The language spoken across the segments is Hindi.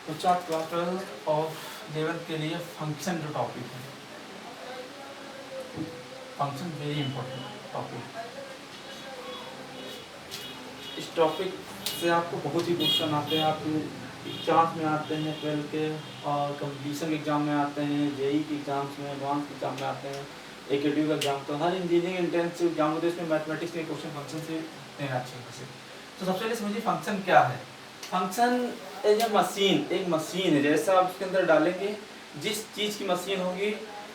तो चार्ट क्लास 12 और 11 के लिए फंक्शन जो टॉपिक है, फंक्शन वेरी इंपॉर्टेंट टॉपिक। इस टॉपिक से आपको बहुत ही क्वेश्चन आते हैं, आपको एग्जाम्स में आते हैं, 12 के और कंपटीशन एग्जाम में आते हैं, जेई के एग्जाम्स में, एडवांस के एग्जाम में आते हैं, एकेडमी का एग्जाम, तो हर इंजीनियरिंग इंटेंसिव एग्जाम होते हैं, इसमें मैथमेटिक्स के क्वेश्चन फंक्शन से देना चाहिए। तो सबसे पहले समझिए फंक्शन क्या है। फंक्शन एज ए मशीन, एक मशीन है, जैसा आप उसके अंदर डालेंगे, जिस चीज़ की मशीन होगी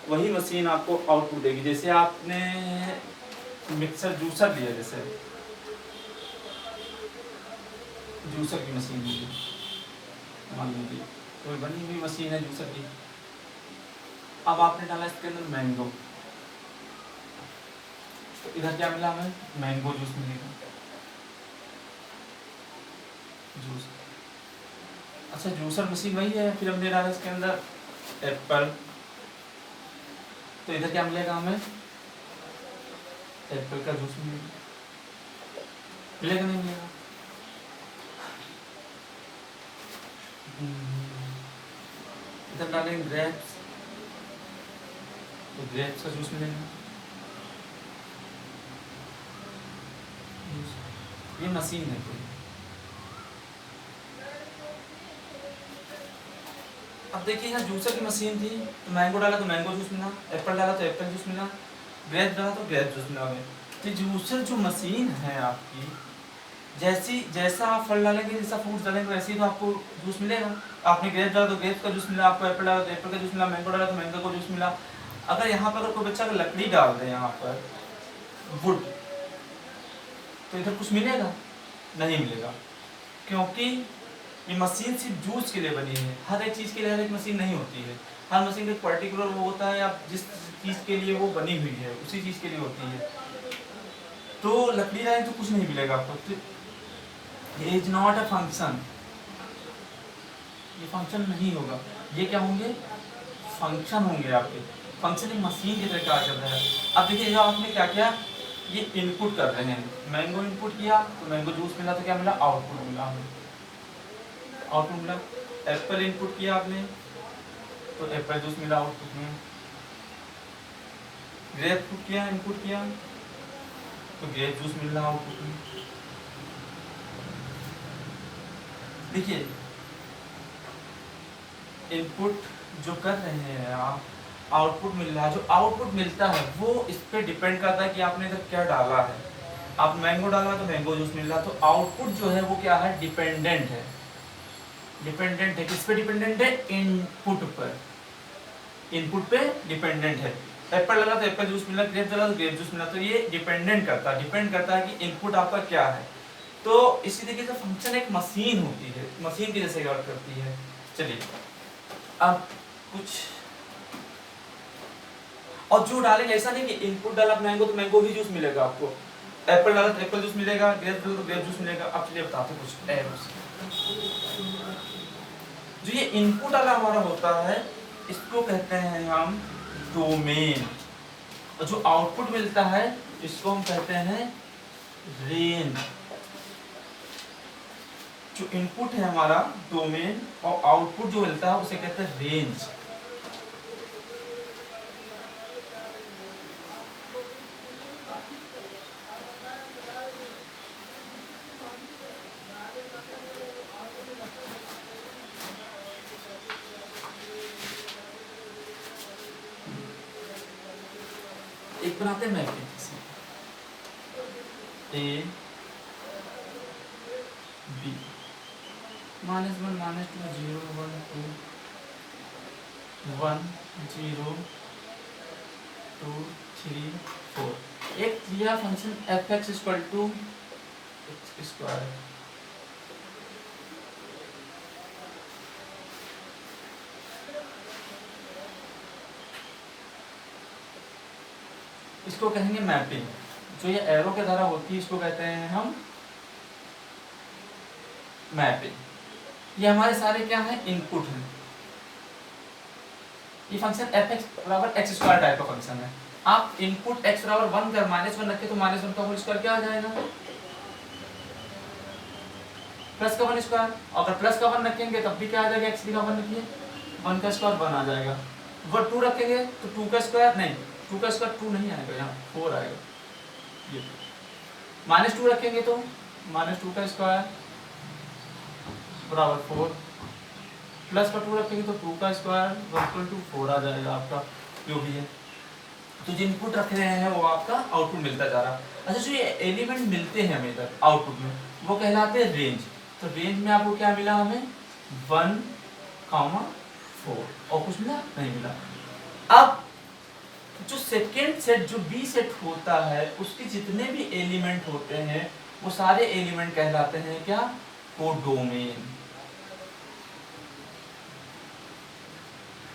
वही मशीन आपको आउटपुट देगी। जैसे आपने मिक्सर जूसर लिया, जैसे जूसर की मशीन लीजिए, मान लीजिए कोई बनी हुई मशीन है जूसर की। अब आपने डाला इसके अंदर मैंगो, तो इधर क्या मिला हमें, मैंगो जूस मिलेगा, जूस। अच्छा जूसर मशीन वही है, फिर हमने डाला इसके अंदर एप्पल, तो इधर क्या मिलेगा हमें, एप्पल का जूस मिलेगा, मिलेगा नहीं मिलेगा। इधर डालेंगे ग्रेप्स, तो ग्रेप्स का जूस मिलेगा। ये मशीन है कोई। अब देखिए यहाँ जूसर की मशीन थी, तो मैंगो डाला तो मैंगो जूस मिला, एप्पल डाला तो एप्पल जूस मिला, ग्रेप डाला तो ग्रेप जूस मिला। तो जूसर जो मशीन है आपकी, जैसा आप फल डालेंगे, जैसा फ्रूट डालेंगे, वैसे ही तो आपको जूस मिलेगा। आपने ग्रेप डाला तो ग्रेप का जूस मिला, आपको एप्पल डाला तो एप्पल का जूस मिला, मैंगो डाला तो मैंगो का जूस मिला। अगर यहाँ पर कोई बच्चा अगर लकड़ी डाल दे, यहाँ पर वुड, तो इधर कुछ मिलेगा नहीं मिलेगा, क्योंकि ये मशीन सिर्फ जूस के लिए बनी है। हर एक चीज़ के लिए हर एक मशीन नहीं होती है, हर मशीन का एक पर्टिकुलर वो होता है, आप जिस चीज़ के लिए वो बनी हुई है उसी चीज़ के लिए होती है। तो लकड़ी डालें तो कुछ नहीं मिलेगा आपको, तो इज नॉट अ फंक्शन, ये फंक्शन नहीं होगा। ये क्या होंगे, फंक्शन होंगे आपके। फंक्शन एक मशीन की तरह कार्य कर रहा है। अब देखिए यहाँ आपने क्या किया, ये इनपुट कर रहे हैं, मैंगो इनपुट किया तो मैंगो जूस मिला, तो क्या मिला, आउटपुट मिला हमें, आउटपुट मिला। एप्पल इनपुट किया आपने तो एप्पल जूस मिला आउटपुट में। ग्रेप फ्रूट किया, इनपुट किया तो ग्रेप जूस मिल रहा आउटपुट में। देखिए इनपुट जो कर रहे हैं आप, आउटपुट मिल रहा है, जो आउटपुट मिलता है वो इस पे डिपेंड करता है कि आपने इधर क्या डाला है। आप मैंगो डाला तो मैंगो जूस मिल रहा, तो आउटपुट जो है वो क्या है, डिपेंडेंट है। डिपेंडेंट है, किस पे डिपेंडेंट है, इनपुट पर, इनपुट पे डिपेंडेंट है। एप्पल डाला तो एप्पल जूस मिला, ग्रेप डाला तो ग्रेप जूस मिला, तो ये डिपेंड करता है कि इनपुट आपका क्या है। तो इसी तरीके से फंक्शन एक मशीन होती है, मशीन की जैसे वर्क करती है। चलिए अब कुछ और जो डालेंगे, ऐसा नहीं कि इनपुट डाला मैंगो तो मैंगो ही जूस मिलेगा आपको, एप्पल डाला तो एप्पल जूस मिलेगा, ग्रेप डाला तो ग्रेप जूस मिलेगा। अब चलिए बताते कुछ एरोस। जो ये इनपुट वाला हमारा होता है, इसको कहते हैं हम डोमेन, और जो आउटपुट मिलता है इसको हम कहते हैं रेंज। जो इनपुट है हमारा डोमेन, और आउटपुट जो मिलता है उसे कहते हैं रेंज। एक बनाते हैं मैट्रिक्स ए बी, -1 -2 0 1 2 1 0 2 3 4। एक दिया फंक्शन f(x) = x²। इसको कहेंगे मैपिंग। जो ये एरो के द्वारा होती है इसको कहते हैं हम मैपिंग। ये हमारे सारे क्या है, इनपुट हैं। ये फंक्शन f(x) = x² टाइप का फंक्शन है। आप इनपुट x = 1 कर -1 रखे तो -1 का होल स्क्वायर क्या आ जाएगा, प्लस का 1 स्क्वायर, अगर प्लस का 1 रखेंगे तब भी क्या आ जाएगा, एक्स का 1 रखिए 1 का स्क्वायर 1 आ जाएगा, अगर 2 रखेंगे तो 2 का स्क्वायर नहीं, 2 का स्क्वायर 2 नहीं आएगा, यहाँ 4 आएगा, ये -2 रखेंगे तो -2 का स्क्वायर बराबर 4, प्लस का 2 रखेंगे तो 2 का स्क्वायर इक्वल टू 4 आ जाएगा आपका जो भी है। तो जो इनपुट रख रहे हैं वो आपका आउटपुट मिलता जा रहा है। अच्छा जो ये एलिमेंट मिलते हैं हमें इधर आउटपुट में वो कहलाते हैं रेंज। तो रेंज में आपको क्या मिला, हमें 1, 4 और कुछ मिला नहीं मिला। अब जो सेकेंड सेट जो बी सेट होता है उसके जितने भी एलिमेंट होते हैं वो सारे एलिमेंट कहलाते हैं क्या, कोडोमेन।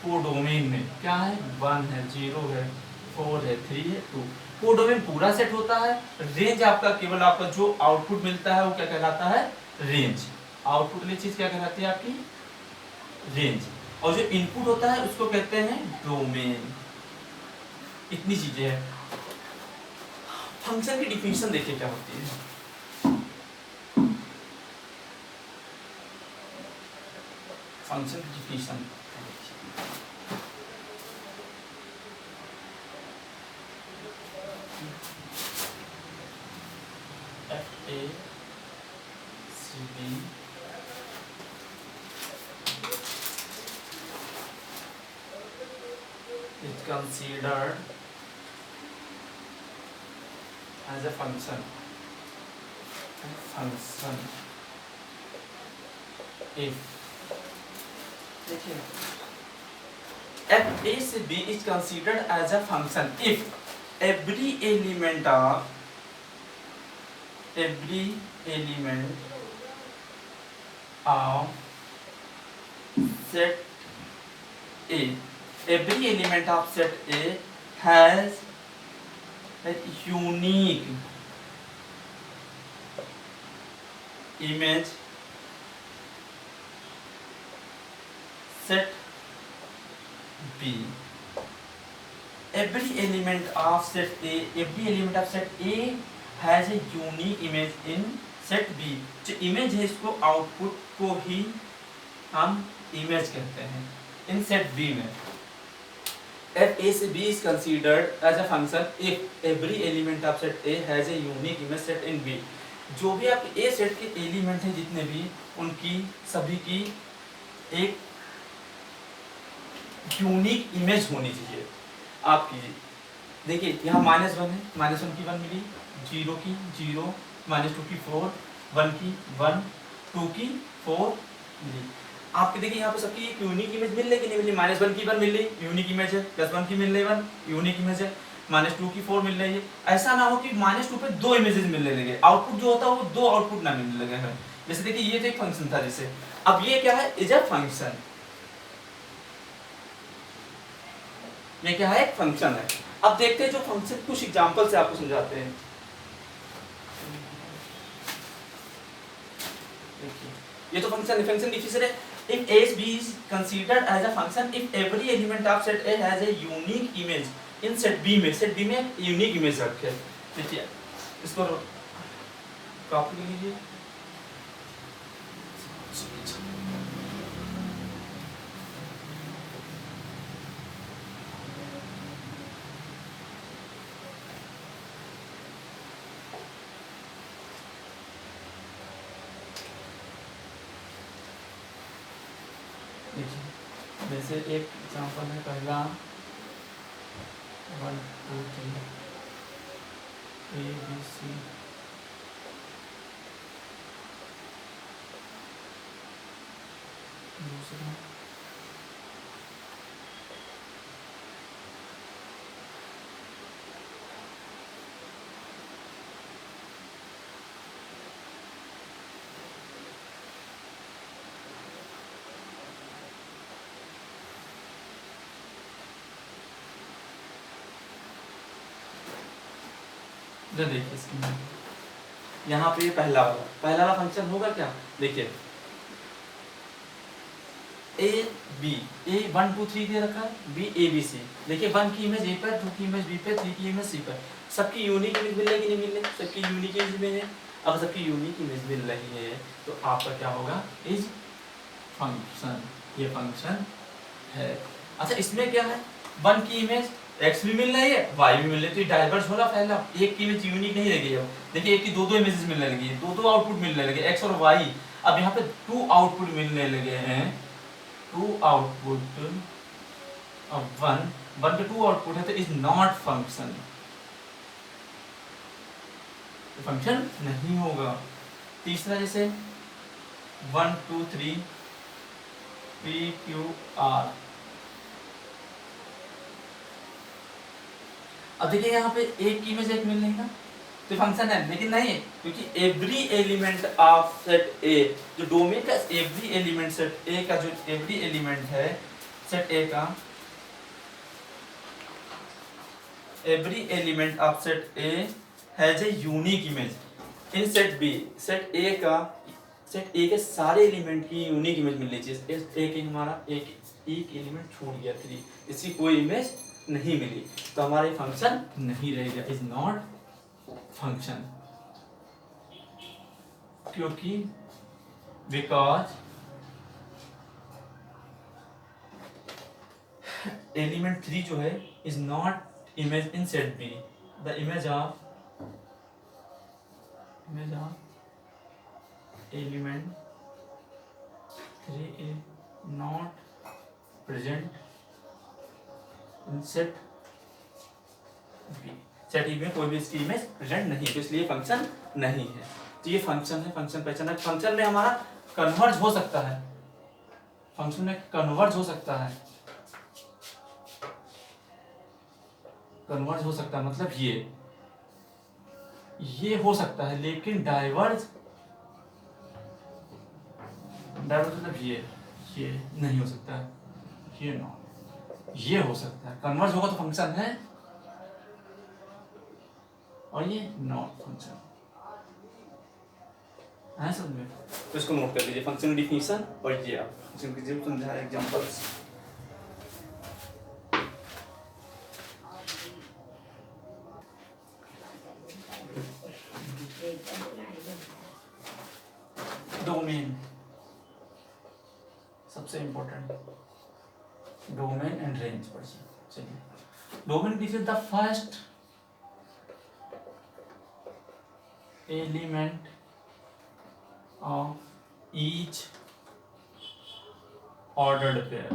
कोडोमेन में क्या है, 1 है, 0 है, 4 है, 3 है, 2। कोडोमेन पूरा सेट होता है। रेंज आपका केवल आपका जो आउटपुट मिलता है वो क्या कहलाता है, रेंज। आउटपुट वाली चीज क्या कहलाती है आपकी, रेंज। और जो इनपुट होता है उसको कहते हैं डोमेन। इतनी चीजें हैं। फंक्शन की डिफिनेशन देखिए क्या होती है। फंक्शन की definition is considered as a function if f a से b is considered as a function if every element of set A, every element of set A has a unique image set B. Every element of set A has a unique image in set B. जो इमेज है इसको आउटपुट को ही हम इमेज कहते हैं इन सेट B में। F A से B is considered as a function if every element of set A has a unique image set in B. जो भी आपके A सेट के एलिमेंट हैं जितने भी उनकी सभी की एक यूनिक इमेज होनी चाहिए आपकी। देखिए यहाँ -1 है, -1 की 1 मिली, 0 की 0, -2 की 4, 1 की 1, 2 की 4 मिली। आपके देखिए यहाँ पे सबकी एक यूनिक इमेज मिल रही कि नहीं मिली, -1 की 1 मिल रही यूनिक इमेज है, +1 की मिल रही 1 यूनिक इमेज है, -2 की 4 मिल रही है। ऐसा ना हो कि -2 पे 2 इमेजेस मिलने लगे, आउटपुट जो होता है वो 2 आउटपुट ना मिलने लगे हैं। जैसे देखिए ये तो एक फंक्शन था, जैसे अब ये क्या है, इज अ फंक्शन। ये क्या है, एक फंक्शन है। अब देखते हैं जो फंक्शन, कुछ एग्जांपल से आपको समझाते हैं। ये तो फंक्शन डिफिनेशन है। If A is B is considered as a function if every element of set A has a unique image in set B में, set B में यूनिक इमेज रखे। देखिए इसको कॉपी कर लीजिए। जैसे एक एग्जांपल है पहला 1 2 3 A B C, दूसरा देखिए इसमें यहाँ पे पहला वाला फंक्शन होगा क्या, देखिए A B, A 1 2 3 दे रखा है, B A B C। देखिए 1 की इमेज A पर, 2 की इमेज B पर, 3 की इमेज C पर। सबकी यूनिक इमेज मिल रही कि नहीं मिल रही, सबकी यूनिक इमेज में है। अब सबकी यूनिक इमेज मिल रही है तो आपका क्या होगा, इज फंक्शन, ये फंक्शन है। अच्छा इसमें क्या है, वन की इमेज एक्स भी मिल रही है वाई भी मिल रही है, तो ये डाइवर्ज हो रहा फैला, एक की इमेज यूनिक नहीं रहेगी। अब देखिए एक की दो दो इमेजेस मिलने लगी, दो दो आउटपुट मिलने लगे एक्स और वाई। अब यहाँ पे टू आउटपुट मिलने लगे हैं, टू आउटपुट, अब वन वन के टू आउटपुट है तो इज नॉट फंक्शन, फंक्शन नहीं होगा। तीसरा जैसे 1 2 3 पी क्यू आर, अब देखिए यहाँ पे एक की इमेज एक मिल रही ना, तो फंक्शन है, लेकिन नहीं है क्योंकि every element of set A, जो डोमेन का एवरी एलिमेंट सेट ए का, जो एवरी एलिमेंट है सेट ए का, every element of set A has a unique image in set B. Set A का, सेट ए के सारे एलिमेंट की यूनिक इमेज मिलनी चाहिए। एक हमारा एक एलिमेंट छूट गया 3, इसकी कोई इमेज नहीं मिली तो हमारा फंक्शन नहीं रहेगा, इज नॉट फंक्शन, क्योंकि बिकॉज एलिमेंट 3 जो है is not image in set B, the image of element 3 is not present in set B। Set E में कोई भी इसकी इमेज प्रेजेंट नहीं है, तो इसलिए फंक्शन नहीं है। तो ये फंक्शन है, फंक्शन पहचाना, फंक्शन में हमारा कन्वर्ज हो सकता है, फंक्शन में कन्वर्ज हो सकता है, कन्वर्ज हो सकता है मतलब ये हो सकता है, लेकिन डाइवर्ज मतलब ये नहीं हो सकता है, ये नॉट, ये हो सकता है। कन्वर्ज होगा तो फंक्शन है और ये नॉट फंक्शन है, समझ में? तो इसको नोट कर लीजिए, फंक्शन डिफिनीशन और ये आप फंक्शन की जब समझा एग्जांपल्स। डोमेन सबसे इंपॉर्टेंट, डोमेन एंड रेंज पढ़िए। चलिए, domain is the first element of each ordered pair,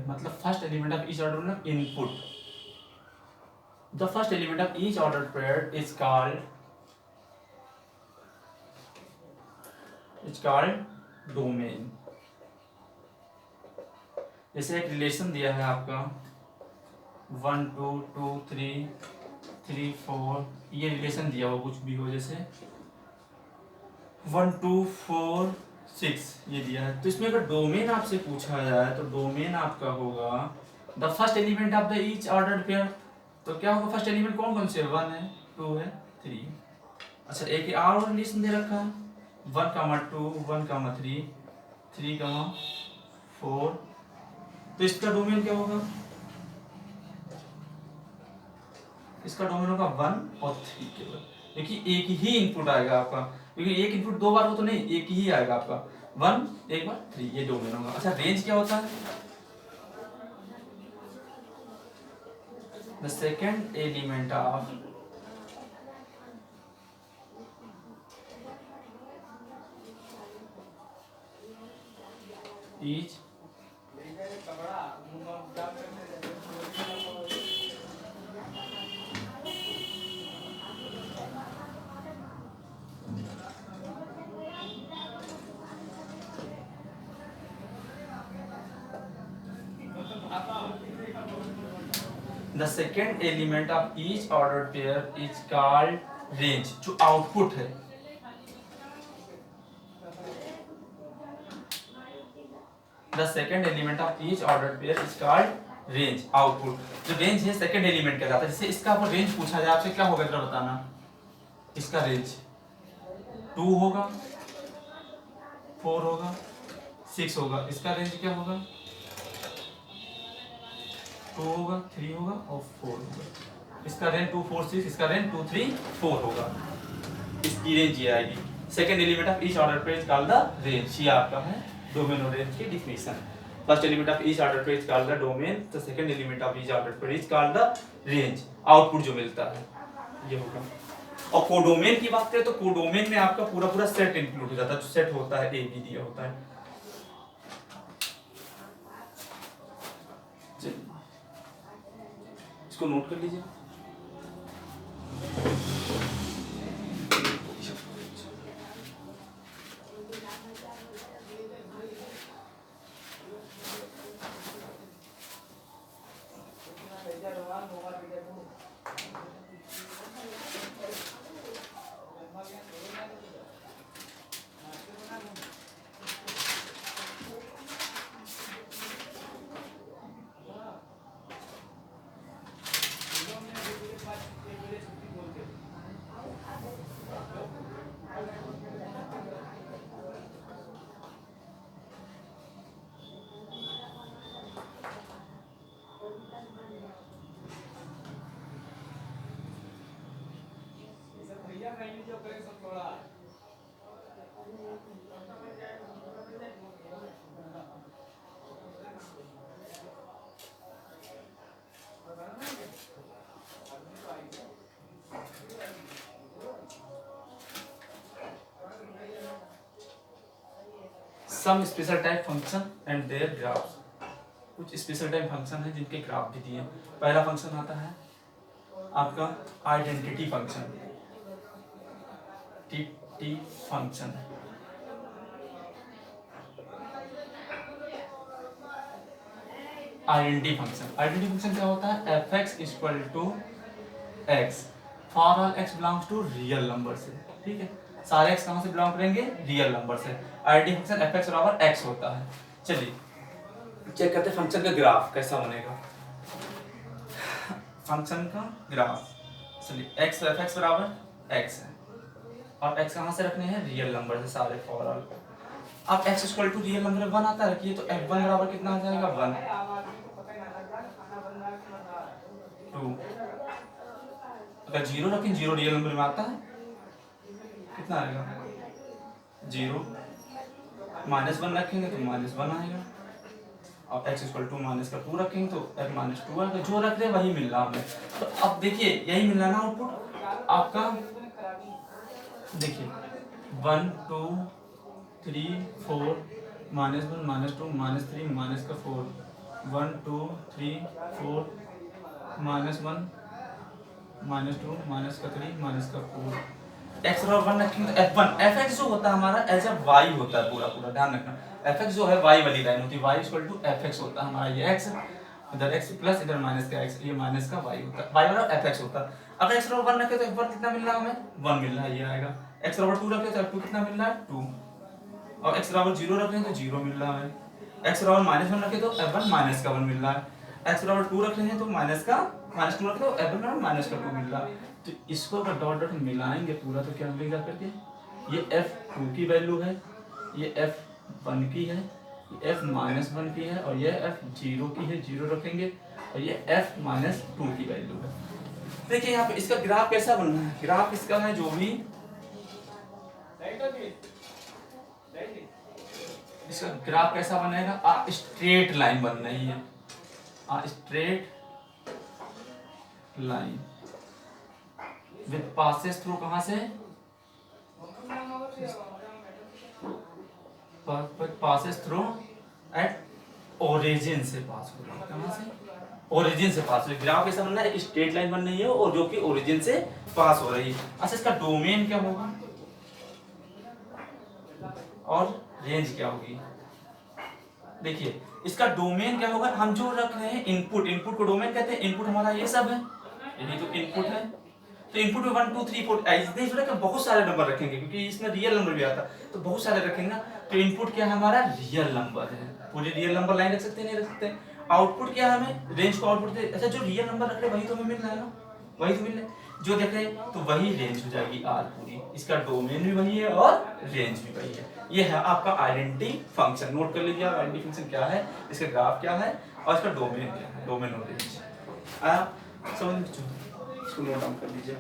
मतलब first element of each order मतलब input, the first element of each ordered pair is called domain. जैसे एक रिलेशन दिया है आपका 1 2 2 3 3 4, ये रिलेशन दिया हो, कुछ भी हो, जैसे 1 2 4 6 ये दिया है, तो इसमें अगर डोमेन आपसे पूछा जाए तो डोमेन आपका होगा the first element of the each ordered pair. तो क्या होगा, फर्स्ट एलिमेंट कौन कौन से, 1 है 2 है 3। अच्छा एक और रिलेशन दे रखा है 1 2 1 3 3 4, तो इसका डोमेन क्या होगा, इसका डोमेन होगा 1 और 3 केवल। देखिए एक ही इनपुट आएगा आपका, क्योंकि एक इनपुट दो बार हो तो नहीं, एक ही आएगा आपका, 1 एक बार 3, ये डोमेन होगा। अच्छा रेंज क्या होता है, the second element of each the second element of each ordered pair is called range, जो आउटपुट है, the second element of each ordered pair is called range, output. जो रेंज है सेकंड एलिमेंट का जाता है। जैसे इसका अगर रेंज पूछा जाए आपसे, क्या होगा जरा बताना, इसका रेंज 2 होगा 4 होगा 6 होगा, इसका रेंज क्या होगा 2 होगा 3 होगा और 4 होगा। इसका रेंज 246, इसका रेंज 234 होगा, इसकी रेंज ये आएगी। Second element of each order page called the range, ये आपका है डोमेन और रेंज की definition. First element of each order page called the domain, the second element of each order page called the range. Output जो मिलता है ये होगा। और कोडोमेन की बात करें तो कोडोमेन में आपका पूरा पूरा सेट इंक्लूड हो जाता है, जो सेट होता है ए बी दिया होता है। इसको नोट कर लीजिए। Some special type function and their graphs, कुछ स्पेशल टाइप फंक्शन है जिनके ग्राफ भी दिए। पहला फंक्शन आता है आपका identity function, T function. Identity function क्या होता है? F x equal to x for all x belongs to real number से, ठीक है। सारे एक्स कहां से बिलोंग करेंगे? रियल नंबर से। आइडेंटिटी फंक्शन एफ एक्स बराबर एक्स होता है। चलिए चेक करते हैं फंक्शन का ग्राफ कैसा बनेगा। फंक्शन का ग्राफ, चलिए एक्स एफ एक्स बराबर एक्स है और एक्स कहां से रखने हैं? रियल नंबर से सारे फॉर ऑल। अब x equal to real number 1 आता है, रखिए तो एफ वन बराबर कितना आ जाएगा? 1 2। अगर जीरो रखें, जीरो रियल नंबर में आता है, कितना आएगा? 0। -1 रखेंगे तो -1 आएगा। अब x इक्वल टू माइनस का 2 रखेंगे तो f माइनस 2 आएगा। जो रख रहे वही मिल रहा हमें। तो अब देखिए यही मिल रहा ना आउटपुट आपका। देखिए 1 2 3 4 -1 -2 -3 माइनस का 4 1 2 3 4 -1 -2 माइनस का 3 माइनस का 4 x और 1 रखेंगे तो f1 fx जो होता है हमारा एज अ y होता है। पूरा पूरा ध्यान रखना, fx जो है y वाली लाइन होती है, y इक्वल टू fx होता है हमारा। ये x इधर x प्लस इधर माइनस का x, ये माइनस का y होता है, y बराबर fx होता है। अगर x बराबर 1 रखे तो f1 कितना मिल रहा है हमें? 1 मिल रहा है, ये आएगा। x बराबर 2 रखे तो f2 कितना मिल रहा है? 2। और x बराबर 0 रख रहे हैं तो 0 मिल रहा है। x बराबर -1 रखे तो f1 माइनस का 1 मिल रहा है। x बराबर 2 रख रहे हैं तो -2 रखे तो f1 बराबर माइनस का 2 मिल रहा है। तो इसको अगर डॉट डॉट मिलाएंगे पूरा तो क्या मिलेगा करके? ये f2 की वैल्यू है, ये f1 की है, ये f-1 की है और ये f0 की है, 0 रखेंगे और ये f-2 की वैल्यू है। देखिए यहाँ पे इसका ग्राफ कैसा बनना है? ग्राफ इसका है जो भी इसका ग्राफ कैसा बनेगा? स्ट्रेट लाइन बन रही है, straight line with passes through कहां से? पासेस थ्रू एट ओरिजिन से पास हो रही है। कहां से? ओरिजिन से पास हो रही है। ग्राफ कैसा बनना है? एक स्ट्रेट लाइन बन रही है और जो कि ओरिजिन से पास हो रही है। अच्छा इसका डोमेन क्या होगा और रेंज क्या होगी? देखिए इसका डोमेन क्या होगा? हम जो रख रहे हैं इनपुट को डोमेन कहते हैं। इनपुट हमारा ये सब है, यही तो इनपुट है। तो इनपुट में 1 2 3 4 ऐसे थोड़ा कि बहुत सारे नंबर रखेंगे क्योंकि इसमें रियल नंबर भी आता है तो बहुत सारे रखेंगे ना। तो इनपुट क्या है हमारा? रियल नंबर है। पूरी रियल नंबर लाइन रख सकते हैं, नहीं रख सकते। आउटपुट क्या है? हमें रेंज को आउटपुट दे। अच्छा जो रियल नंबर रख रहे वही तो हमें मिल रहा है ना, वही तो मिल रहा है। जो देख रहे तो वही रेंज हो जाएगी आर पूरी। इसका डोमेन भी वही है और रेंज भी वही है। ये है आपका आइडेंटिटी फंक्शन। नोट कर लीजिए आप आइडेंटिटी फंक्शन क्या है, इसका ग्राफ क्या है और इसका डोमेन क्या है। डोमेन और रेंज आया समझ में? इसको नोट डाउन कर लीजिए।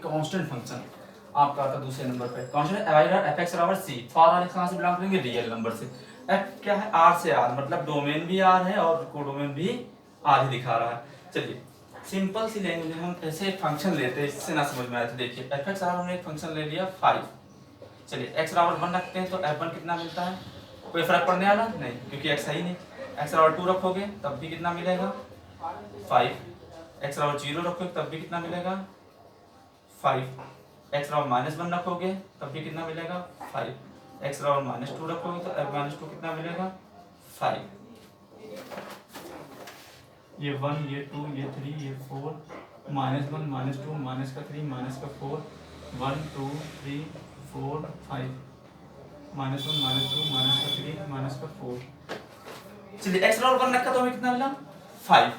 कांस्टेंट फंक्शन आपका आता दूसरे नंबर पे कांस्टेंट f(x) बराबर c। फॉर r कहां से बिलोंग करेंगे? रियल नंबर से। f क्या है? r से r, मतलब डोमेन भी r है और कोडोमेन भी r ही दिखा रहा है। चलिए सिंपल सी लैंग्वेज में हम ऐसे एक फंक्शन लेते हैं, इससे ना समझ में आया तो देखिए f(x) हमने एक फंक्शन ले लिया 5। चलिए x बराबर 1 रखते हैं तो f1 कितना मिलता है? कोई फर्क पड़ने वाला नहीं, क्योंकि x है ही नहीं। x बराबर 2 रखोगे तब भी कितना मिलेगा? 5। x बराबर 0 रखोगे तब भी कितना मिलेगा? 5। x बराबर -1 रखोगे तब भी कितना मिलेगा? 5। x बराबर -2 रखोगे तो -2 कितना मिलेगा? 5। ये 1 ये 2 ये 3 ये 4 -1 -2 -3 -4 1 2 3 4 5 -1 -2 -3 -4। चलिए x बराबर 1 रखा तो हमें कितना मिला? 5।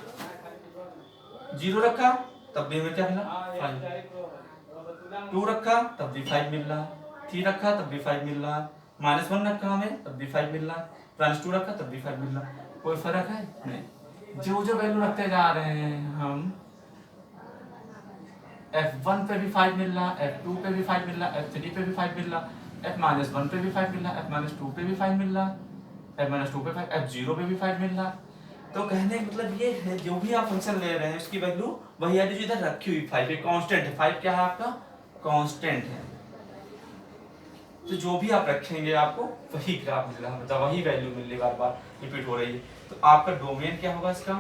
0 रखा तब भी हमें क्या मिला? 5। 2 रखा तब भी 5 मिल रहा है। 3 रखा तब भी 5 मिल रहा है। -1 रखा हमें तब भी 5 मिल रहा है। -2 रखा तब भी 5 मिल रहा है। कोई फर्क है नहीं। जो जो वैल्यू रखते जा रहे हैं हम, f1 पे भी 5 मिल रहा, f2 पे भी 5 मिल रहा, f3 पे भी 5 मिल रहा, f-1 पे भी 5 मिल रहा, f-2 पे भी 5 मिल रहा, f-2 पे 5, f0 पे भी 5 मिल रहा। तो कहने का मतलब ये है जो भी आप फंक्शन ले रहे हैं उसकी वैल्यू वही है जो इधर रखी हुई 5 एक कांस्टेंट है। 5 क्या है आपका? कांस्टेंट है। तो जो भी आप रखेंगे आपको वही ग्राफ मिल रहा, मतलब वही वैल्यू मिल रही, बार बार रिपीट हो रही है। तो आपका डोमेन क्या होगा इसका?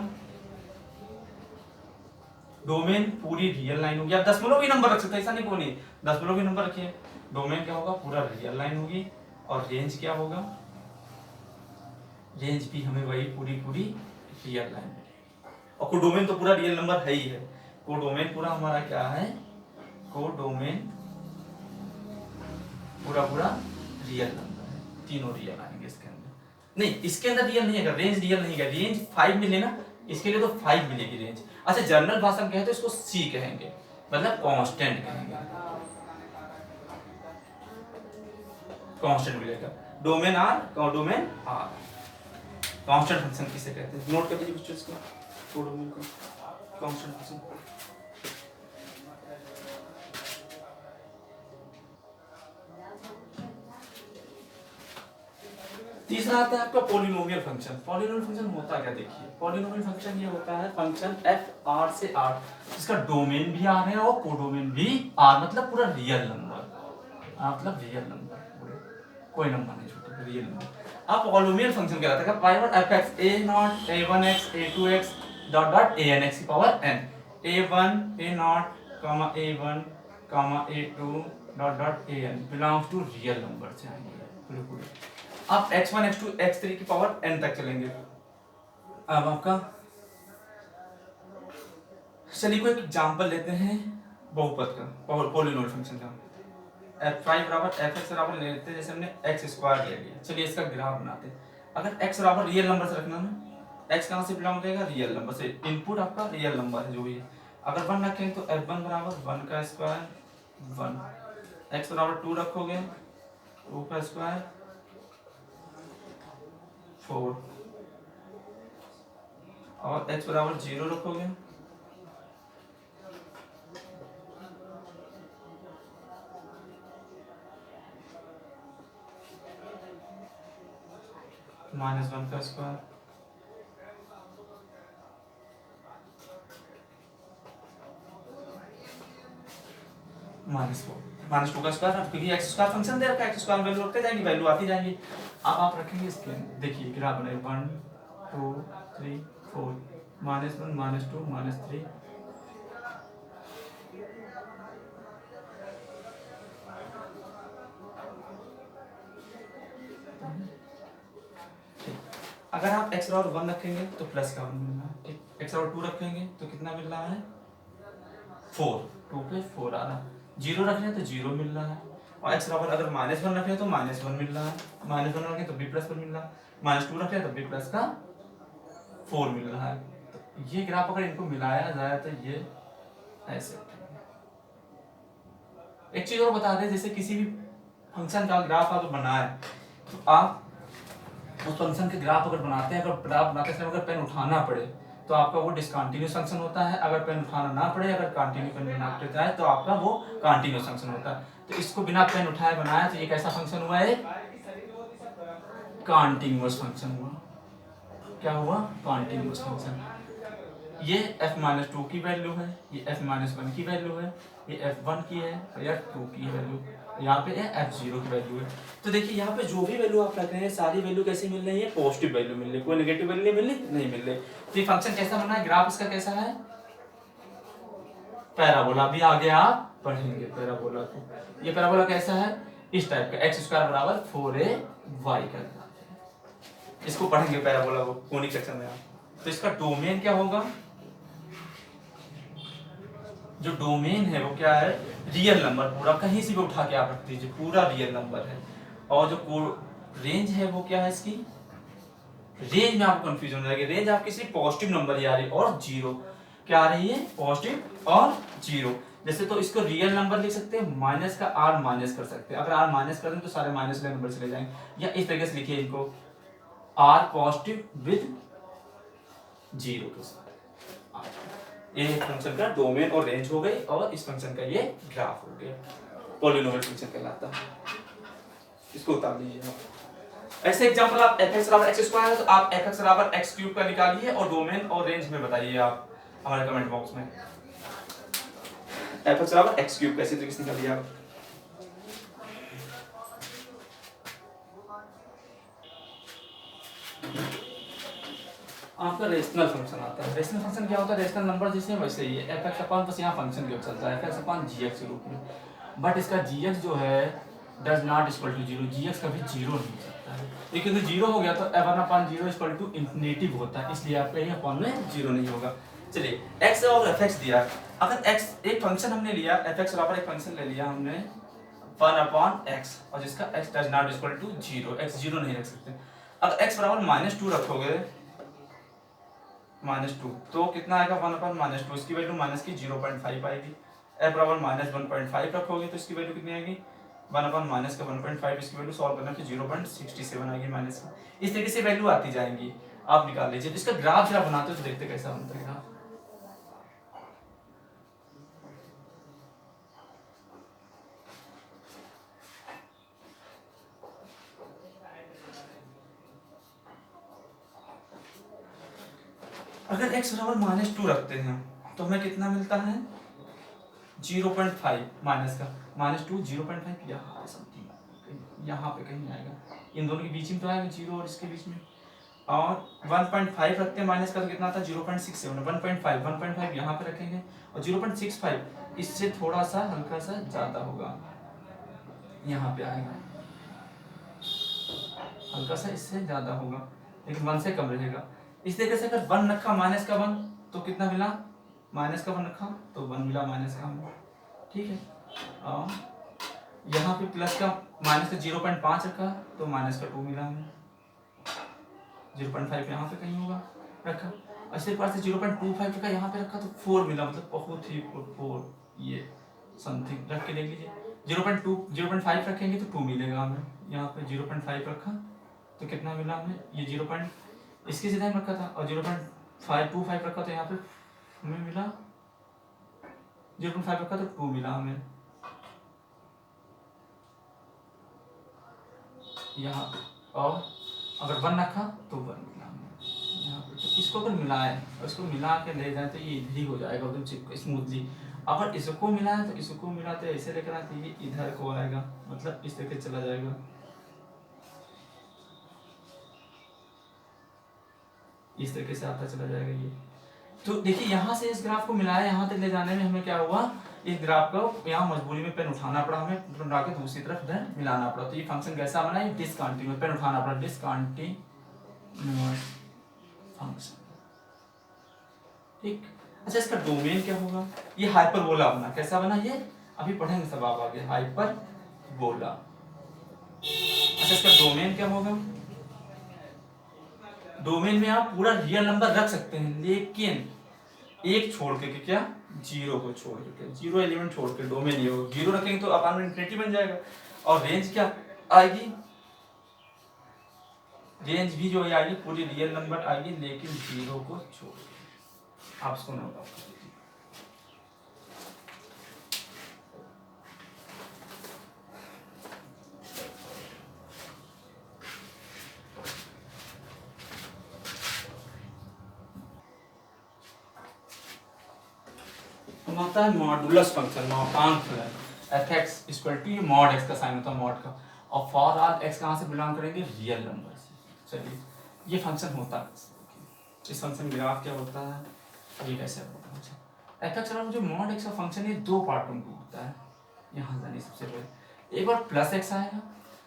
डोमेन पूरी रियल लाइन होगी। आप दशमलव की नंबर रख सकते हैं, ऐसा नहीं, कोई नहीं, दशमलव की नंबर रखिए। डोमेन क्या होगा? पूरा रियल लाइन होगी। और रेंज क्या होगा? रेंज भी हमें वही पूरी पूरी रियल लाइन। और कोडोमेन तो पूरा रियल नंबर है ही है। कोडोमेन पूरा हमारा क्या है? कोडोमेन पूरा पूरा रियल नंबर है। तीनों रियल आएंगे इसके अंदर। नहीं, इसके अंदर रियल नहीं है, रेंज रियल नहीं है। रेंज 5 मिले ना, इसके लिए तो 5 मिलेगी रेंज। अच्छा, जनरल भाषा में कहें तो इसको सी कहेंगे, मतलब कांस्टेंट कहेंगे। कांस्टेंट मिलेगा। Domain are, domain are. Constant function किसे कहते हैं? नोट कर लीजिए बच्चों इसको, कोडोमेन को कांस्टेंट फंक्शन। तीसरा आता है आपका पॉलिनोमियल फंक्शन। पॉलिनोमियल फंक्शन होता क्या? देखिए, पॉलिनोमियल फंक्शन ये होता है फंक्शन f r से r, जिसका डोमेन भी r है और कोडोमेन भी r, मतलब पूरा रियल नंबर, मतलब रियल नंबर, कोई नंबर नहीं छोटा, रियल नंबर। अब पॉलिनोमियल फंक्शन क्या रहता है? Power f(x) a0 a1x a2x dot dot an(x) की power n, a1 a0 a1 a2 dot dot an belongs to real number से आएंगे पूरे पूरे। आप x1 x2 x3 की पावर n तक चलेंगे। अब आपका चलिए कोई एग्जांपल लेते हैं बहुपद का, पॉलिनोमियल फंक्शन का। f5 बराबर fx बराबर ले लेते हैं, जैसे हमने x² ले लिया। चलिए इसका ग्राफ बनाते हैं। अगर x बराबर रियल नंबर से रखना ना, x कहां से बिलोंग करेगा? रियल नंबर से। इनपुट आपका रियल नंबर है जो भी है। अगर 1 रखें तो f1 बराबर 1 का स्क्वायर 1, x बराबर 2 रखोगे 2 का स्क्वायर 4, और x बराबर 0 रखोगे -1 का स्क्वायर, -2 का स्क्वायर। क्योंकि एक्स स्क्वायर फंक्शन दे रखा है, एक्स स्क्वायर वैल्यू रखते जाएंगे, वैल्यू आती जाएंगी। अब आप रखेंगे इसके, देखिए ग्राफ बने 1 2 3 4 -1 -2 -3 अगर आप x बराबर 1 रखेंगे तो प्लस का 1 मिल रहा है, ठीक। x बराबर 2 रखेंगे तो कितना मिल रहा है? 4, 2 पे 4 आ रहा है। 0 रख रहे हैं तो 0 मिल रहा है। और x बराबर अगर -1 रखें तो -1 मिल रहा है, -1 रखें तो भी प्लस 1 मिल रहा है, -2 रखें तो भी प्लस का 4 मिल रहा है। तो ये ग्राफ अगर इनको मिलाया जाए तो ये ऐसे एक चीज और बता दें, जैसे किसी भी फंक्शन का ग्राफ आप बनाए तो आप उस फंक्शन के ग्राफ अगर बनाते हैं, अगर ग्राफ बनाते समय अगर पेन उठाना पड़े तो आपका वो डिसकंटिन्यूअस फंक्शन होता है, अगर पेन उठाना ना पड़े, अगर कंटिन्यू पेन बनाते जाए तो आपका वो कंटिन्यूअस फंक्शन होता है। तो इसको बिना पेन उठाए बनाया तो ये कैसा फंक्शन हुआ है? कंटिन्यूअस फंक्शन हुआ। क्या हुआ? Continuous function. ये f-2 की वैल्यू है, ये f-1 की वैल्यू है, ये f1 की है और ये f2 की वैल्यू, यहाँ पे f0 की वैल्यू है। तो देखिए यहाँ पे जो भी वैल्यू आप रख रहे हैं सारी वैल्यू कैसी मिल रही है? पॉजिटिव वैल्यू मिल रही है, कोई नेगेटिव वैल्यू नहीं मिल रही। तो ये फंक्शन कैसा बना है? ग्राफ इसका कैसा है? पैराबोला। अभी आगे आप पढ़ेंगे पैराबोला को। ये पैराबोला कैसा है? इस टाइप का, x² बराबर 4ay का। इसको पढ़ेंगे पैराबोला को कोनिक सेक्शन में आप। तो इसका डोमेन क्या होगा? जो डोमेन है वो क्या है? रियल नंबर, पूरा कहीं से भी उठा के आप रख दीजिए, पूरा रियल नंबर है। और जो रेंज है वो क्या है इसकी? रेंज में आपको कंफ्यूजन हो जाएगी। रेंज आपकी सिर्फ पॉजिटिव नंबर ही आ रही है और जीरो। क्या आ रही है? पॉजिटिव और जीरो। जैसे तो इसको रियल नंबर लिख सकते हैं, माइनस का आर माइनस कर सकते हैं। अगर आर माइनस कर दें तो सारे माइनस के नंबर चले जाएंगे। या इस तरीके से लिखिए इनको, आर पॉजिटिव विद जीरो के साथ। ये फंक्शन का डोमेन और रेंज हो गई और इस फंक्शन का ये ग्राफ हो गया, पॉलिनोमियल फंक्शन कहलाता है। इसको उतार लीजिए। ऐसे एग्जांपल आप fx बराबर x² है तो आप fx बराबर x³ का निकालिए और डोमेन और रेंज में बताइए आप हमारे कमेंट बॉक्स में। fx बराबर x³ कैसे तरीके से निकालिए आप? आपका रेशनल फंक्शन आता है। रेशनल फंक्शन क्या होता है? रेशनल नंबर जैसे वैसे ही है, fx अपॉन बस यहाँ फंक्शन क्यों चलता है fx अपॉन gx के रूप में। बट इसका gx जो है does not equal to zero, gx कभी जीरो नहीं हो सकता है। ये क्योंकि जीरो हो गया तो f1 upon zero equal to infinitive होता है, इसलिए आपका ये अपॉन में जीरो नहीं होगा। चलिए x और fx दिया, अगर x एक फंक्शन हमने लिया, fx बराबर एक फंक्शन ले लिया हमने 1 अपॉन x और जिसका x does not equal to zero, x zero नहीं रख सकते। अगर x बराबर -2 रखोगे, -2 तो कितना आएगा? 1 अपॉन -2, इसकी वैल्यू माइनस की 0.5 आएगी। f बराबर -1.5 रखोगे तो इसकी वैल्यू कितनी आएगी? 1 अपॉन माइनस का 1.5, इसकी वैल्यू सॉल्व करना तो 0.67 आएगी माइनस की। इस तरीके से वैल्यू आती जाएंगी, आप निकाल लीजिए। इसका ग्राफ जरा बनाते हो तो देखते कैसा बनता है ग्राफ। अगर x बराबर -2 रखते हैं तो हमें कितना मिलता है? 0.5 माइनस का -2 0.5 यहाँ पे समथिंग, यहाँ पे कहीं आएगा, इन दोनों के बीच में तो आएगा जीरो और इसके बीच में। और 1.5 रखते हैं माइनस का तो कितना आता है? 0.67। 1.5 यहाँ पे रखेंगे और 0.65 इससे थोड़ा सा हल्का सा ज़्यादा होगा, यहाँ पे आएगा, हल्का सा इससे ज़्यादा होगा लेकिन 1 से कम रहेगा। इस तरीके से अगर 1 रखा माइनस का 1 तो कितना मिला? माइनस का 1 रखा तो 1 मिला माइनस का 1, ठीक है। और यहाँ पे प्लस का माइनस का 0.5 रखा तो माइनस का 2 मिला हमें, 0.5 यहाँ पे कहीं होगा रखा। ऐसे पास से 0.25 रखा यहाँ पे रखा तो 4 मिला, मतलब बहुत ही 4 ये समथिंग रख के देख लीजिए। 0.5 रखेंगे तो 2 मिलेगा हमें, यहाँ पे 0.5 रखा तो कितना मिला हमें? ये 0. इसकी सीधा रखा था और 0.525 रखा तो यहाँ पे हमें मिला 0.5 रखा तो 2 मिला हमें यहाँ। और अगर 1 रखा तो 1 मिला हमें यहाँ पे। तो इसको अगर मिलाए और इसको मिला के ले जाए तो ये इधर ही हो जाएगा एकदम स्मूथली। अगर इसको मिलाए तो इसको मिलाते ऐसे लेकर आए तो ये इधर को आएगा, मतलब इस तरीके चला जाएगा, इस तरीके से आता चला जाएगा ये। तो देखिए यहाँ से इस ग्राफ को मिलाया, यहाँ तक ले जाने में हमें क्या हुआ? इस ग्राफ को यहाँ मजबूरी में पेन उठाना पड़ा, हमें उठा के दूसरी तरफ इधर मिलाना पड़ा। तो ये फंक्शन कैसा बना? ये डिसकंटिन्यूअस, पेन उठाना पड़ा, डिसकंटिन्यूअस फंक्शन, ठीक। अच्छा इसका डोमेन क्या होगा? ये हाइपरबोला बना, कैसा बना ये? अभी पढ़ेंगे सब आप आगे, हाइपरबोला। अच्छा इसका डोमेन क्या होगा? डोमेन में आप पूरा रियल नंबर रख सकते हैं लेकिन एक छोड़ के, क्या? जीरो को छोड़ के, जीरो एलिमेंट छोड़ के डोमेन ये होगा, जीरो रखेंगे तो अपान में इन्फिनिटी बन जाएगा। और रेंज क्या आएगी, रेंज भी जो आएगी पूरी रियल नंबर आएगी लेकिन जीरो को छोड़ के। आप इसको नोट डाउन कर लीजिए। होता है modulus function, f x equal to mod x का साइन होता है मॉड का, और फॉर ऑल एक्स कहाँ से बिलोंग करेंगे, रियल नंबर से। चलिए ये फंक्शन होता है, इस फंक्शन ग्राफ क्या होता है, ये कैसे होता है। अच्छा एफ एक्स जो मॉड एक्स का फंक्शन, ये दो पार्टों में होता है। यहाँ जानिए सबसे पहले एक बार प्लस एक्स आएगा,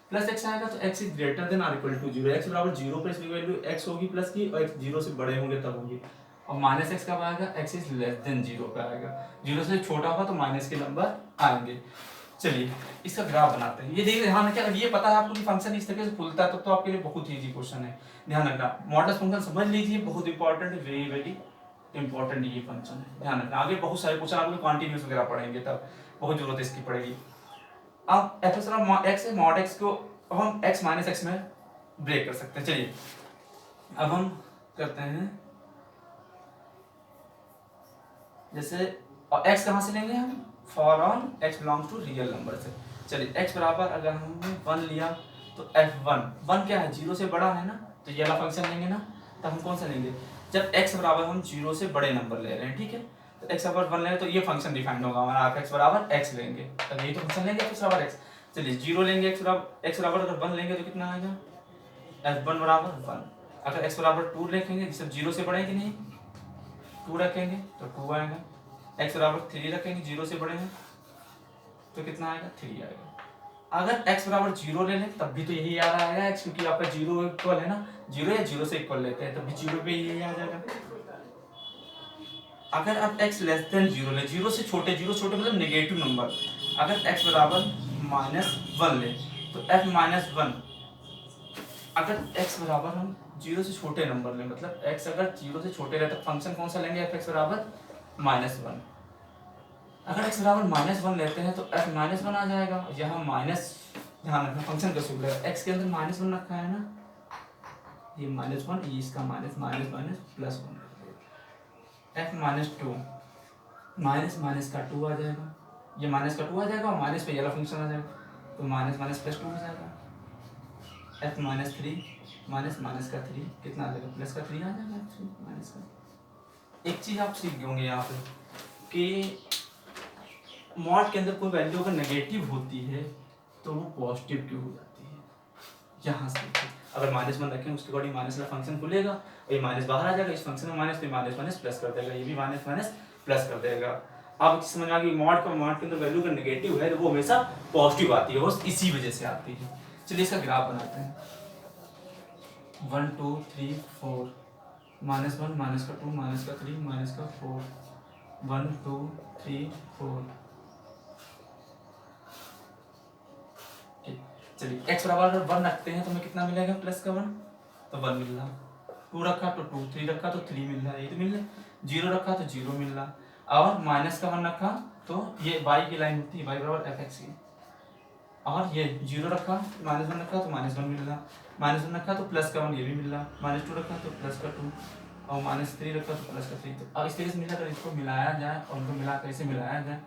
प्लस एक्स आएगा तो x is greater than or equal to zero, x बराबर जीरो पर इसकी वैल्यू एक्स होगी प्लस की, और एक्स जीरो से बड़े होंगे तब होगी। और माइनस एक्स कब आएगा, x is less than zero पे आएगा, जीरो से छोटा होगा तो माइनस के नंबर आएंगे। चलिए इसका ग्राफ बनाते हैं। ये देखिए ध्यान रखिए, अगर ये पता है आपको कि फंक्शन इस तरीके से खुलता है तो आपके लिए बहुत इजी क्वेश्चन है। ध्यान रखना मॉडुलस फंक्शन समझ लीजिए, बहुत इंपॉर्टेंट है, वेरी वेरी इंपॉर्टेंट ये फंक्शन है। ध्यान रखना आगे बहुत सारे क्वेश्चन आपको कॉन्टिन्यूस वगैरह पढ़ेंगे तब बहुत जरूरत है इसकी पड़ेगी। अब एफ एक्स है मॉड एक्स को हम एक्स माइनस एक्स में ब्रेक कर सकते हैं। चलिए अब हम करते हैं, जैसे एक्स कहाँ से लेंगे हम, for on x belongs to real number से। चलिए एक्स बराबर अगर हमने 1 लिया तो f1 क्या है, जीरो से बड़ा है ना, तो ये वाला फंक्शन लेंगे ना, तो हम कौन सा लेंगे, जब x बराबर हम जीरो से बड़े नंबर ले रहे हैं, ठीक है, तो x बराबर 1 ले रहे हैं तो ये फंक्शन डिफाइन होगा हमारा, आप x बराबर x लेंगे, तब ये तो फंक्शन लेंगे x बराबर x। चलिए जीरो लेंगे, x बराबर अगर 1 लेंगे तो कितना आएगा, f1 बराबर 1। अगर x बराबर 2 रखेंगे, सब जीरो से बड़े हैं कि नहीं, 2 रखेंगे तो 2 आएगा, x बराबर 3 रखेंगे, जीरो से बड़े हैं तो कितना आएगा, 3 आएगा। अगर x बराबर 0 ले लें तब भी तो यही आ रहा है x, क्योंकि आपका 0 इक्वल है ना, 0 या 0 से इक्वल लेते हैं तब भी 0 पे यही आ जाएगा। अगर आप x लेस देन 0 ले, 0 से छोटे, 0 छोटे मतलब नेगेटिव नंबर, अगर x बराबर -1 ले तो f -1, अगर x बराबर हम 0 से छोटे नंबर ले, मतलब x अगर 0 से छोटे रहे तो फंक्शन कौन सा लेंगे, f बराबर -1। अगर x बराबर -1 लेते हैं तो f -1 आ जाएगा, यहाँ माइनस, ध्यान रखना फंक्शन का सूत्र है, x के अंदर -1 रखा है ना, ये -1 ये इसका माइनस +1, f -2 माइनस का 2 आ जाएगा, ये माइनस का 2 आ जाएगा और माइनस पे ये वाला फंक्शन आ जाएगा तो माइनस +2 हो जाएगा, f -3 माइनस का 3 कितना आ जाएगा, प्लस का 3 आ जाएगा, माइनस का। एक चीज आप सीख गए होंगे यहाँ पे कि मॉड के अंदर कोई वैल्यू अगर नेगेटिव होती है तो वो पॉजिटिव क्यों हो जाती है, यहाँ से अगर -1 रखें उसके अकॉर्डिंग माइनस का फंक्शन खुलेगा और ये माइनस बाहर आ जाएगा, इस फंक्शन में माइनस तो माइनस प्लस कर देगा, ये भी माइनस प्लस कर देगा। आप समझ आ गई मॉड के अंदर वैल्यू का नेगेटिव है तो वो हमेशा पॉजिटिव आती है, बस इसी वजह से आती है। चलिए इसका ग्राफ बनाते हैं, 1 2 3 4 -1 माइनस का 2 माइनस का 3 माइनस का 4 1 2 3 4। चलिए x बराबर 1 रखते हैं तो हमें कितना मिलेगा, प्लस का 1 तो 1 मिल रहा, 2 रखा तो 2, 3 रखा तो 3 मिल रहा, ये तो मिल रहा, 0 रखा तो 0 मिल रहा, और माइनस का 1 रखा तो ये y की लाइन होती है, y बराबर f x की, और ये 0 रखा -1 रखा तो -1 मिल रहा, -1 रखा तो प्लस का 1 ये भी मिल रहा, -2 रखा तो प्लस का 2 और -3 रखा तो प्लस का 3। तो अब इस तरीके से मिलाकर इसको मिलाया जाए और उनको मिला कैसे मिलाया जाए,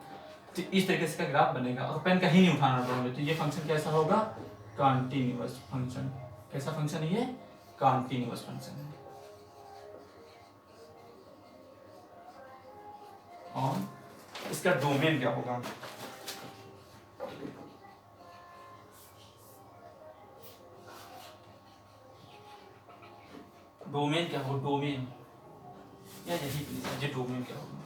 तो इस तरीके से का ग्राफ बनेगा और पेन कहीं नहीं उठाना पड़ेगा। तो ये फंक्शन कैसा होगा, कॉन्टिन्यूअस फंक्शन। कैसा फंक्शन है ये, कॉन्टिन्यूअस फंक्शन है। और इसका डोमेन क्या होगा, डोमेन क्या होगा, डोमेन या यही प्लीज, ये डोमेन क्या होगा,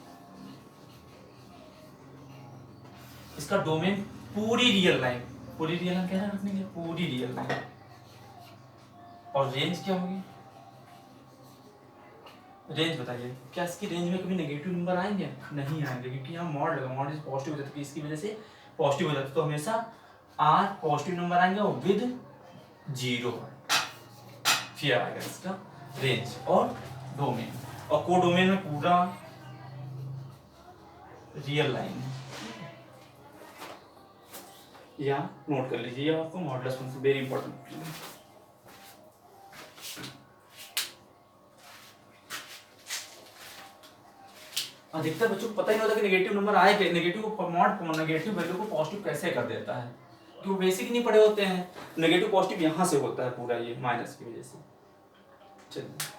इसका डोमेन पूरी रियल लाइन, पूरी रियल लाइन क्या रखने के, पूरी रियल लाइन। और रेंज क्या होगी, रेंज बताइए, क्या इसकी रेंज में कभी नेगेटिव नंबर आएंगे, नहीं आएंगे, क्योंकि यहाँ मॉड लगा, मॉड पॉजिटिव हो जाता है, इसकी वजह से पॉजिटिव हो जाता है, तो हमेशा आर पॉजिटिव नंबर आएंगे और विद 0 फिर आएगा इसका रेंज और डोमेन। और को डोमेन में पूरा रियल लाइन है, या नोट कर लीजिए आपको मॉडुलस फंक्शन वेरी इंपॉर्टेंट। अधिकतर बच्चों को पता ही नहीं होता कि नेगेटिव नंबर आए कि नेगेटिव को मॉड नेगेटिव वैल्यू को पॉजिटिव कैसे कर देता है, क्योंकि वो बेसिक नहीं पढ़े होते हैं। नेगेटिव पॉजिटिव यहाँ से होता है पूरा, ये माइनस की वजह से। चलिए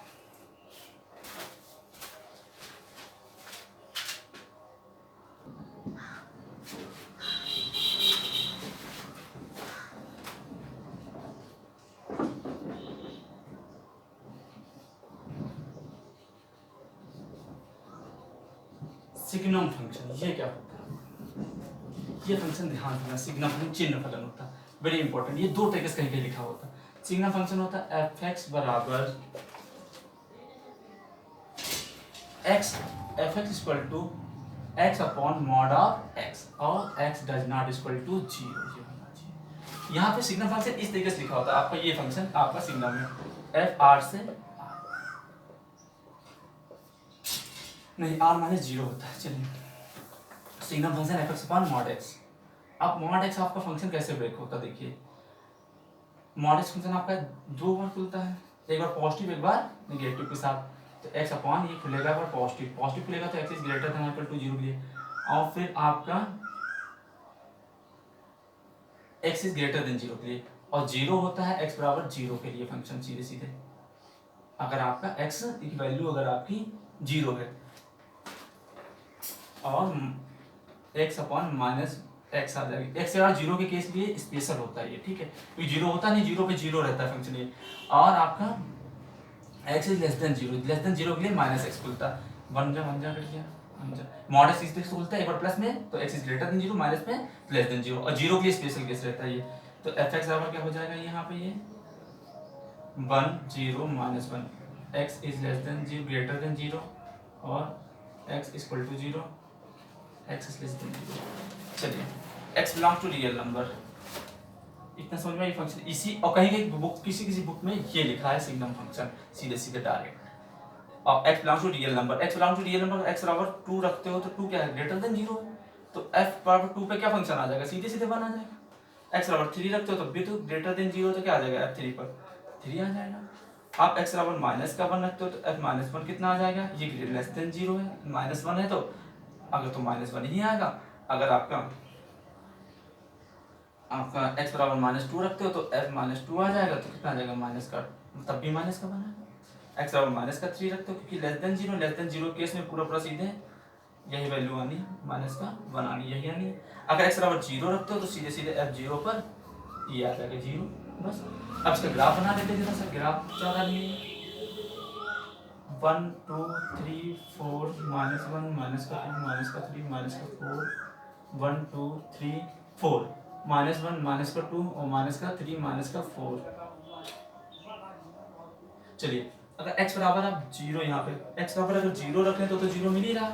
सिग्नम फंक्शन ये क्या होता है, ये फंक्शन ध्यान देना, सिग्नम फंक्शन चिन्ह फलन होता है, वेरी इंपॉर्टेंट। ये दो तरीके से कहीं कहीं लिखा होता है। सिग्नम फंक्शन होता है एफ एक्स बराबर X, F x equal to X upon mod of X, और X does not equal to 0, ये होना चाहिए। यहाँ पे सिग्नम फंक्शन इस तरीके से लिखा होता है आपका, ये फंक्शन आपका सिग्नम है एफ आर से नहीं आर माइनस 0 होता है। चलिए signum function f x upon mod x. अब मॉड एक्स आपका फंक्शन कैसे ब्रेक होता है, देखिए मॉड एक्स फंक्शन आपका दो बार खुलता है, एक बार पॉजिटिव एक बार नेगेटिव के साथ। तो एक्स अपॉन ये खुलेगा एक बार पॉजिटिव, पॉजिटिव खुलेगा तो x is greater than equal to 0 के लिए, और फिर आपका एक्स इज ग्रेटर देन 0 के लिए, और 0 होता है एक्स बराबर 0 के लिए फंक्शन सीधे सीधे। अगर आपका एक्स की वैल्यू अगर आपकी 0 है और एक्स अपॉन माइनस एक्स आ जाएगी, एक्स अगर 0 के केस लिए स्पेशल होता है ये, ठीक है, क्योंकि 0 होता नहीं, 0 पे 0 रहता है फंक्शन ये। और आपका एक्स इज लेस देन 0 के लिए माइनस एक्स खुलता है, वन जा कट गया मॉड एक्स इस खुलता है एक बार प्लस में, तो x is greater than 0 minus में लेस देन 0, और 0 के लिए स्पेशल केस रहता है ये। तो एफ एक्स बराबर क्या हो जाएगा यहाँ पे, ये 1 0 minus 1, x is less than 0 greater than 0, और x equal to 0, x is less than 0। चलिए x belong to real number, इतना समझ में ये फंक्शन इसी, और कहीं कहीं बुक किसी बुक में ये लिखा है सिग्नम फंक्शन सीधे सीधे डायरेक्ट। और x belong to real number, x belong to real number, x बराबर 2 रखते हो तो 2 क्या है ग्रेटर देन 0 है, तो एफ बराबर 2 पे क्या फंक्शन आ जाएगा, सीधे सीधे 1 आ जाएगा। एक्स बराबर 3 रखते हो तब भी तो ग्रेटर देन 0 तो क्या आ जाएगा, एफ 3 पर 3 आ जाएगा। आप एक्स बराबर माइनस का 1 रखते हो तो एफ माइनस 1 कितना आ जाएगा, ये लेस देन 0 है, माइनस 1 है तो अगर तो माइनस 1 ही आएगा। अगर आपका x बराबर माइनस 2 रखते हो तो f माइनस 2 आ जाएगा, तो कितना आ जाएगा माइनस का, तब भी माइनस का बना। x बराबर माइनस का 3 रखते हो क्योंकि लेस देन 0 केस में पूरा सीधे यही वैल्यू आनी, माइनस का 1 आनी, यही आनी। अगर x बराबर 0 रखते हो तो सीधे सीधे f 0 पर ये आ जाएगा 0 बस। अब इसका ग्राफ बना देते हैं जरा सा, ग्राफ ज़्यादा नहीं, 1 2 3 4 माइनस 1 माइनस का 2 माइनस का 3 माइनस का 4 1 2 3 4 माइनस 1 माइनस का 2 और माइनस का 3 माइनस का 4। चलिए अगर x बराबर आप 0 यहाँ पे x बराबर अगर 0 रख लें तो 0 मिल ही रहा,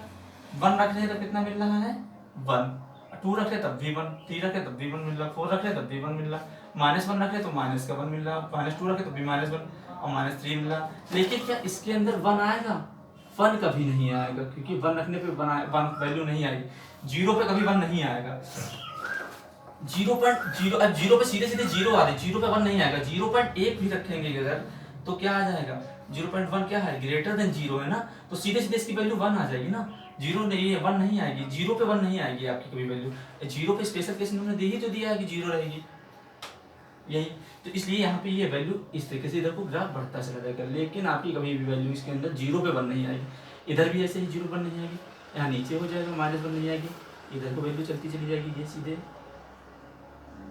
1 रख लें तो कितना मिल रहा है 1, 2 रख ले तब भी 1, 3 रख ले तब भी 1 मिल रहा, 4 रख ले तब भी 1 मिल रहा, माइनस 1 रख ले तो माइनस का 1 मिल रहा, माइनस 2 रखे तो भी माइनस 1 और माइनस 3 मिल रहा। लेकिन क्या इसके अंदर 1 आएगा, 1 कभी नहीं आएगा, क्योंकि 1 रखने पे 1 वैल्यू नहीं आएगी, 0 पे कभी 1 नहीं आएगा। 0.0 अब 0 पे सीधे सीधे 0 आ रही, 0 पे 1 नहीं आएगा। 0.1 भी रखेंगे अगर तो क्या आ जाएगा, 0.1 क्या है ग्रेटर देन 0 है ना, तो सीधे सीधे इसकी वैल्यू 1 आ जाएगी ना, 0 नहीं है 1 नहीं आएगी, 0 पे 1 नहीं आएगी आपकी कभी वैल्यू। 0 पे स्पेशल केस इन्होंने दी ही तो दिया है कि 0 रहेगी यही, तो इसलिए यहाँ पे ये वैल्यू इस तरीके से इधर को ग्राफ बढ़ता चला जाएगा, लेकिन आपकी कभी भी वैल्यू इसके अंदर 0 पे 1 नहीं आएगी। इधर भी ऐसे ही 0 पर नहीं आएगी, यहाँ नीचे हो जाएगा माइनस 1 नहीं आएगी, इधर को वैल्यू चलती चली जाएगी ये सीधे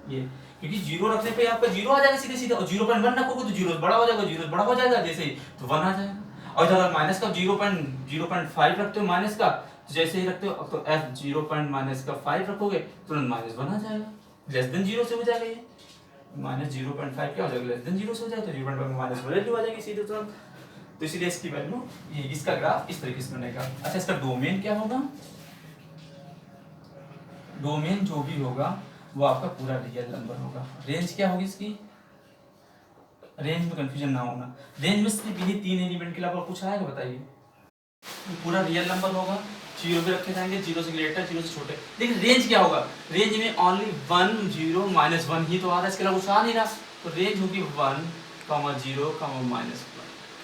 ये, क्योंकि 0 रखने पे आपका 0 आ जाएगा सीधे सीधे, और 0.1 रखोगे तो 0 बड़ा हो जाएगा, 0 बड़ा हो जाएगा जैसे ही तो 1 आ जाएगा। और इधर माइनस का 0.5 रखते हो माइनस का, तो जैसे ही रखते हो तो f 0.5 रखोगे तुरंत माइनस 1 आ जाएगा, लेस देन 0 से हो जाएगा ये, माइनस 0.5 क्या हो जाएगा लेस देन 0 से हो जाएगा, तो 0.5 माइनस वैल्यू आ जाएगी सीधे तुरंत। तो इसीलिए इसकी वैल्यू ये इसका ग्राफ इस तरीके से बनेगा। अच्छा इसका डोमेन क्या होगा, डोमेन जो भी होगा वो आपका पूरा रियल नंबर होगा। रेंज क्या होगी इसकी, रेंज में कंफ्यूजन ना होना, रेंज में सिर्फ यही 3 एलिमेंट के अलावा कुछ आएगा बताइए, पूरा रियल नंबर होगा जीरो भी रखे जाएंगे, जीरो से ग्रेटर, जीरो से छोटे। लेकिन रेंज क्या होगा, रेंज में ओनली 1 0 -1 ही तो आ रहा है, इसके अलावा कुछ आ नहीं रहा। तो रेंज होगी 1, 0, -1,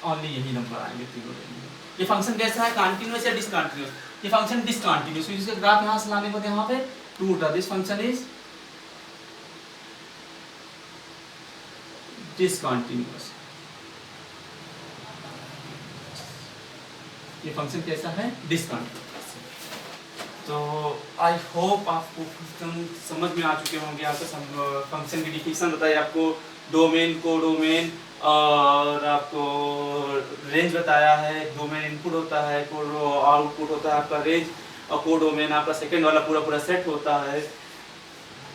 ओनली यही नंबर आएंगे तीनों रेंज में। ये फंक्शन कैसा है, कंटीन्यूअस या डिसकंटीन्यूअस? ये फंक्शन डिसकंटीन्यूअस, इसका ग्राफ यहाँ से लाने को यहाँ पे टूट रहा, दिस फंक्शन इज डिसकंटीन्यूअस। ये फंक्शन कैसा है, डिसकंटीन्यूअस। तो आई होप आपको फंक्शन समझ में आ चुके होंगे। आपको फंक्शन की डिफिनेशन बताई, आपको डोमेन, कोडोमेन और आपको रेंज बताया है। डोमेन इनपुट होता है, कोड आउटपुट होता है आपका रेंज, और कोडोमेन आपका सेकंड वाला पूरा सेट होता है।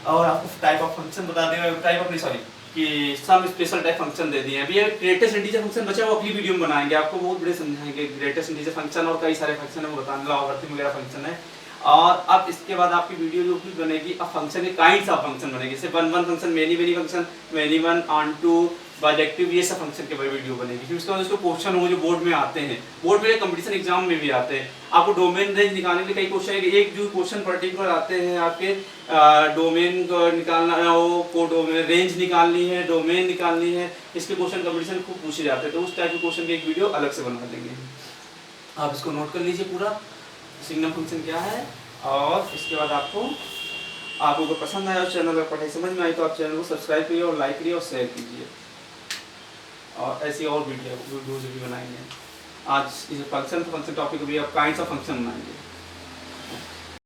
और आपको टाइप ऑफ फंक्शन बता देगा, टाइप ऑफ नहीं सॉरी कि सम स्पेशल टाइप फंक्शन दे दिए हैं। अभी ग्रेटेस्ट इंटीजर फंक्शन बचा, वो अगली वीडियो में बनाएंगे, आपको बहुत बड़े समझाएंगे ग्रेटेस्ट इंटीजर फंक्शन, और कई सारे फंक्शन है वो बताने, लॉगरिथम वगैरह फंक्शन है। और अब इसके बाद आपकी वीडियो जो भी बनेगी, अब फंक्शन के काइंड्स ऑफ फंक्शन बनेगी, जैसे one function, many function, many one, onto, bijective, ये सब फंक्शन के बारे में वीडियो बनेगी। फिर उसके बाद उसको क्वेश्चन हो जो बोर्ड में आते हैं, बोर्ड में कंपटीशन एग्जाम में भी आते हैं। आपको डोमेन रेंज निकालने के लिए कई क्वेश्चन है, एक जो क्वेश्चन पर्टिकुलर आते हैं आपके डोमेन को निकालना, वो कोडोमेन रेंज निकालनी है, डोमेन निकालनी है, इसके क्वेश्चन कंपटीशन खूब पूछे जाते हैं। तो उस टाइप के क्वेश्चन की एक वीडियो अलग से बना देंगे, आप इसको नोट कर लीजिए पूरा सिग्नम फंक्शन क्या है। और इसके बाद आपको अगर पसंद आया, चैनल में पढ़ाई समझ में आई, तो आप चैनल को सब्सक्राइब करिए और लाइक करिए और शेयर कीजिए, और ऐसी और वीडियोज भी बनाएंगे। आज इस फंक्शन टॉपिक भी अब काइंड्स ऑफ फंक्शन बनाएंगे।